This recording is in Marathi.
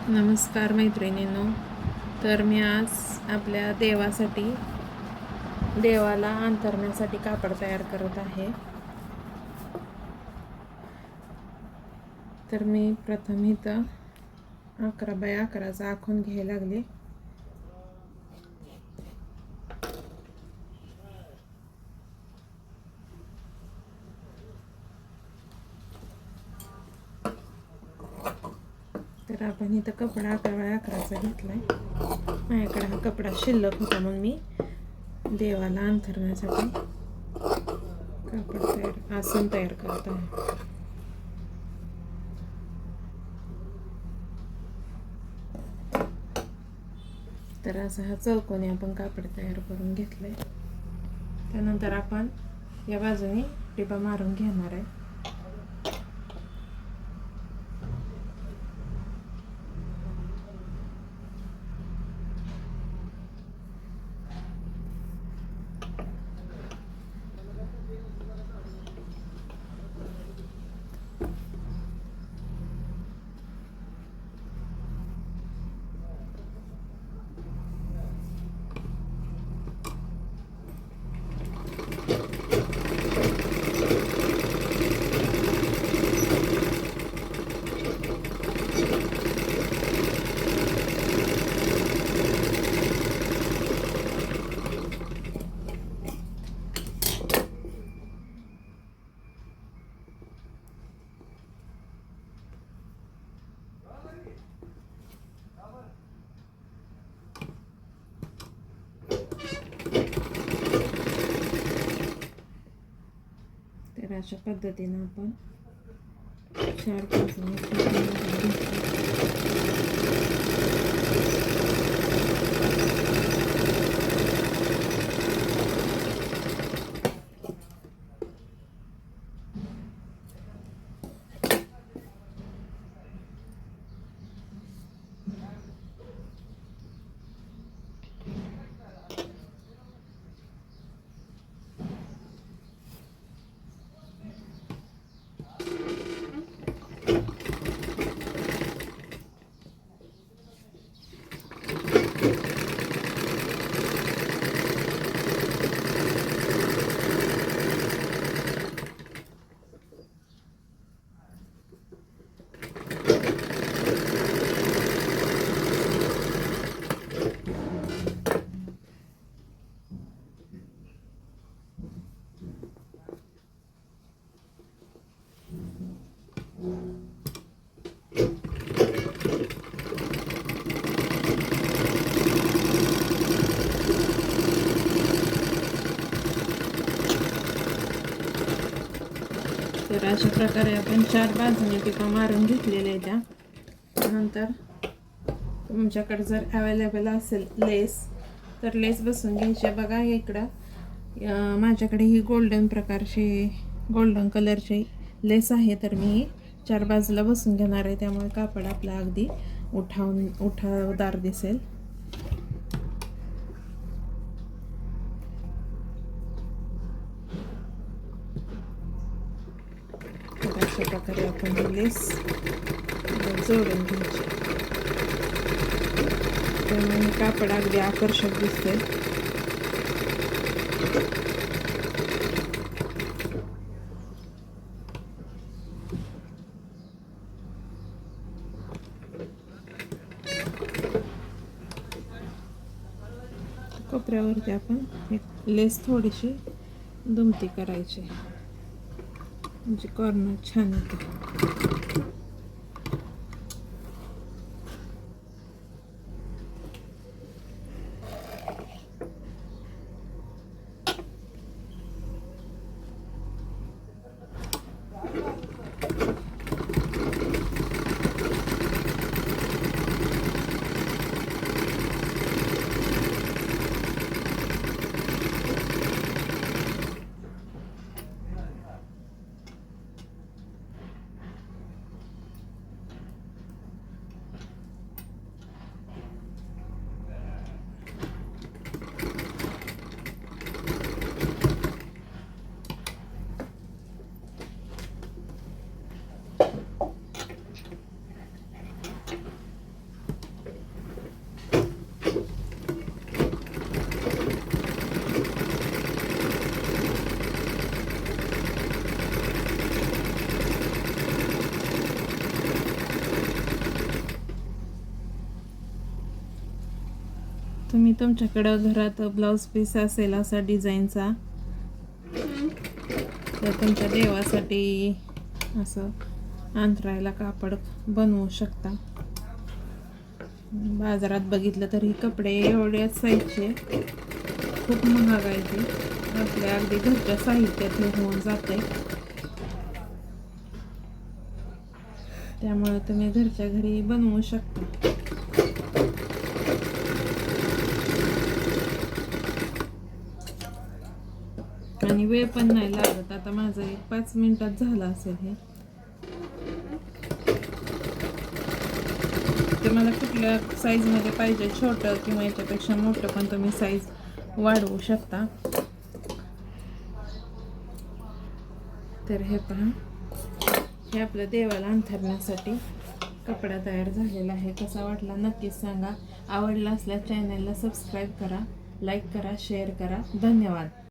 नमस्कार मैत्रिणींनो. तर मी आज आपल्या देवाला अंथरण्यासाठी कापड तयार करत आहे. तर मी प्रथम इथं 11 बाय 11चा आखून घ्यायला लागले. तर आपण इथं कपडा 11 बाय 11चा घेतलाय. माझ्याकडे हा कपडा शिल्लक होता, मग मी देवाला अंथरण्यासाठी आसन तयार करत आहे. तर असा हा चौकोनी आपण कापड तयार करून घेतलंय. त्यानंतर आपण या बाजूने टिपा मारून घेणार आहे. तर अशा पद्धतीनं आपण 4-5 तर अशा प्रकारे आपण 4 बाजूने टिपा मारून घेतलेल्या आहेत. त्यानंतर तुमच्याकडे जर अवेलेबल असेल लेस, तर लेस बसून घ्यायची. बघा इकडं माझ्याकडे ही गोल्डन कलरची लेस आहे. तर मी 4 बाजूला बसून घेणार आहे, त्यामुळे कापड आपला अगदी उठावदार दिसेल. अशा प्रकारे आपण लेस जोडून घ्यायची, त्यामुळे कापड अगदी आकर्षक दिसते. कोपऱ्यावरती आपण एक लेस थोडीशी दुमती करायची, म्हणजे कॉर्नर छान येते. तुम्ही तुमच्याकडं घरात ब्लाऊज पीस असेल असा डिझाईनचा, तर तुमच्या देवासाठी असं अंतरायला कापड बनवू शकता. बाजारात बघितलं तर हे कपडे एवढ्याच साईजचे, खूप महाग आहे ते. आपल्या अगदी घरच्या साहित्यात होऊन जाते. त्यामुळे तुम्ही घरच्या घरी बनवू शकता. आणि वेळ पण नाही लागत. आता माझं 5 मिनिटात झालं असेल हे. तुम्हाला कुठल्या साईजमध्ये पाहिजे, छोटं किंवा याच्यापेक्षा मोठं पण तुम्ही साईज वाढवू शकता. तर हे पहा, हे आपल्या देवाला अंथरण्यासाठी कपडा तयार झालेला आहे. कसा वाटला नक्कीच सांगा. आवडला असल्यास चॅनलला सबस्क्राईब करा, लाईक करा, शेअर करा. धन्यवाद.